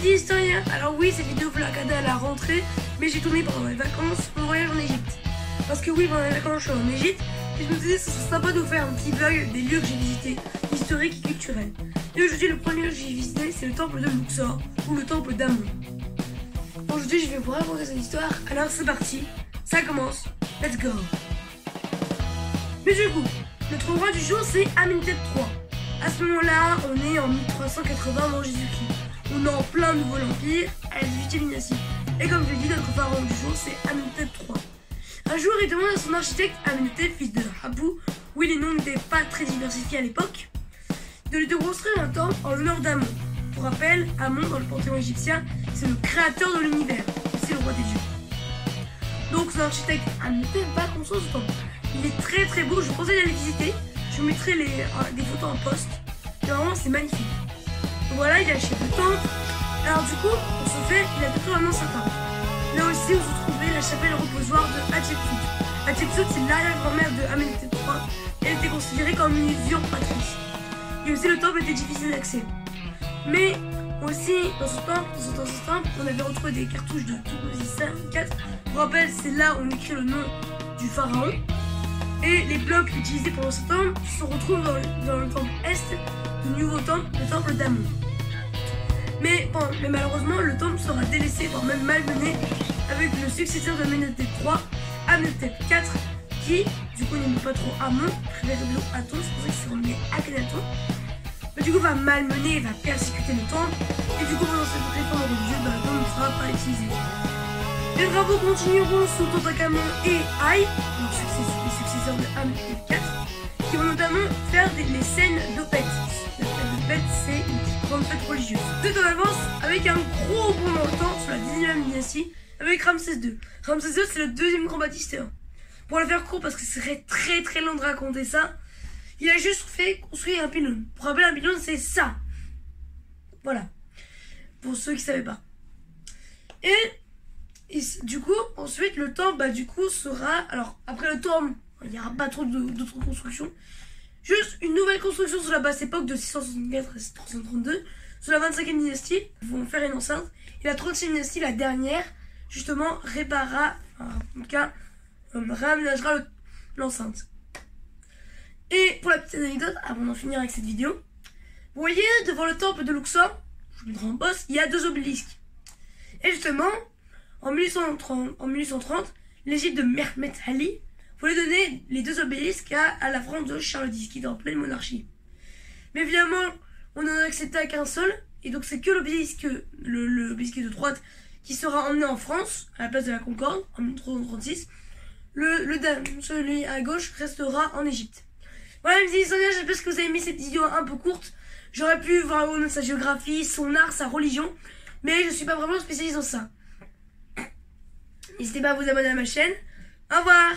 midi historien. Alors oui, cette vidéo vous la regardez à la rentrée, mais j'ai tourné pendant les vacances, mon voyage en Égypte. Parce que oui, pendant les vacances je suis en Égypte, et je me disais que ce serait sympa de vous faire un petit vlog des lieux que j'ai visités, historiques et culturels. Et aujourd'hui, le premier lieu que j'ai visité, c'est le temple de Luxor, ou le temple d'Amon. Aujourd'hui, je vais vous raconter cette histoire, alors c'est parti, ça commence, let's go. Mais du coup, notre roi du jour c'est Amenhotep III. À ce moment-là, on est en 1380 avant Jésus-Christ. On est en plein nouveau empire, à la 18e dynastie. Et comme je l'ai dit, notre pharaon du jour c'est Amenhotep III. Un jour, il demande à son architecte Amenhotep, fils de Habou, oui les noms n'étaient pas très diversifiés à l'époque, de lui construire un temple en l'honneur d'Amon. Pour rappel, Amon dans le panthéon égyptien, c'est le créateur de l'univers, c'est le roi des dieux. Donc son architecte Amenhotep va construire ce temple. Il est très très beau, je vous conseille d'aller visiter. Je vous mettrai des photos en post. Et vraiment c'est magnifique. Donc voilà, il a acheté le temple. Alors du coup, on se fait, il a totalement sa temple. Là aussi, vous trouvez la chapelle reposoire de Hatshepsut. Hatshepsut, c'est l'arrière-grand-mère de Amenhotep III. Elle était considérée comme une usurpatrice. Et aussi, le temple était difficile d'accès. Mais aussi, dans ce temple, on avait retrouvé des cartouches de Thutmose IV. Je vous rappelle, c'est là où on écrit le nom du pharaon. Et les blocs utilisés pendant ce temple se retrouvent dans le temple est du nouveau temple, le temple d'Amon. Mais malheureusement, le temple sera délaissé, voire même malmené, avec le successeur de Amenhotep III, Amenhotep IV, qui, du coup, n'aime pas trop Amon, préfère Aton, c'est pour ça qu'il s'est renommé Akhenaton. Mais du coup, va malmener, va persécuter le temple, et du coup, pendant cette réforme religieuse, le temple ne sera pas utilisé. Les travaux continueront sous Toutankhamon et Haï, les successeurs de Amenhotep IV, qui vont notamment faire les scènes d'Opet. La fête d'Opet, c'est une grande fête religieuse. Tout en avance, avec un gros bond dans le temps sur la 19e dynastie, avec Ramsès II. Ramsès II, c'est le deuxième grand bâtisseur. Pour la faire court, parce que ce serait très très long de raconter ça, il a juste fait construire un pylône. Pour rappeler, un pylône, c'est ça. Voilà. Pour ceux qui ne savaient pas. Et du coup, ensuite, le temple, du coup, sera... Alors, après le temple, il n'y aura pas trop d'autres constructions. Juste une nouvelle construction sur la basse époque de 664 à 332. Sur la 25e dynastie, ils vont faire une enceinte. Et la 30e dynastie, la dernière, justement, réparera... Enfin, en tout cas, réaménagera l'enceinte. Et pour la petite anecdote, avant d'en finir avec cette vidéo, vous voyez, devant le temple de Luxor, je vous mettrai en poste, il y a deux obélisques. Et justement... En 1830, l'Égypte de Mehmet Ali voulait donner les deux obélisques à la France de Charles X, qui était en pleine monarchie. Mais évidemment, on n'en a accepté qu'un seul, et donc c'est que l'obélisque, l'obélisque de droite, qui sera emmené en France, à la place de la Concorde, en 1336. Celui à gauche restera en Égypte. Voilà, mes amis, j'espère que vous avez aimé cette vidéo un peu courte. J'aurais pu voir sa géographie, son art, sa religion, mais je suis pas vraiment spécialiste dans ça. N'hésitez pas à vous abonner à ma chaîne. Au revoir!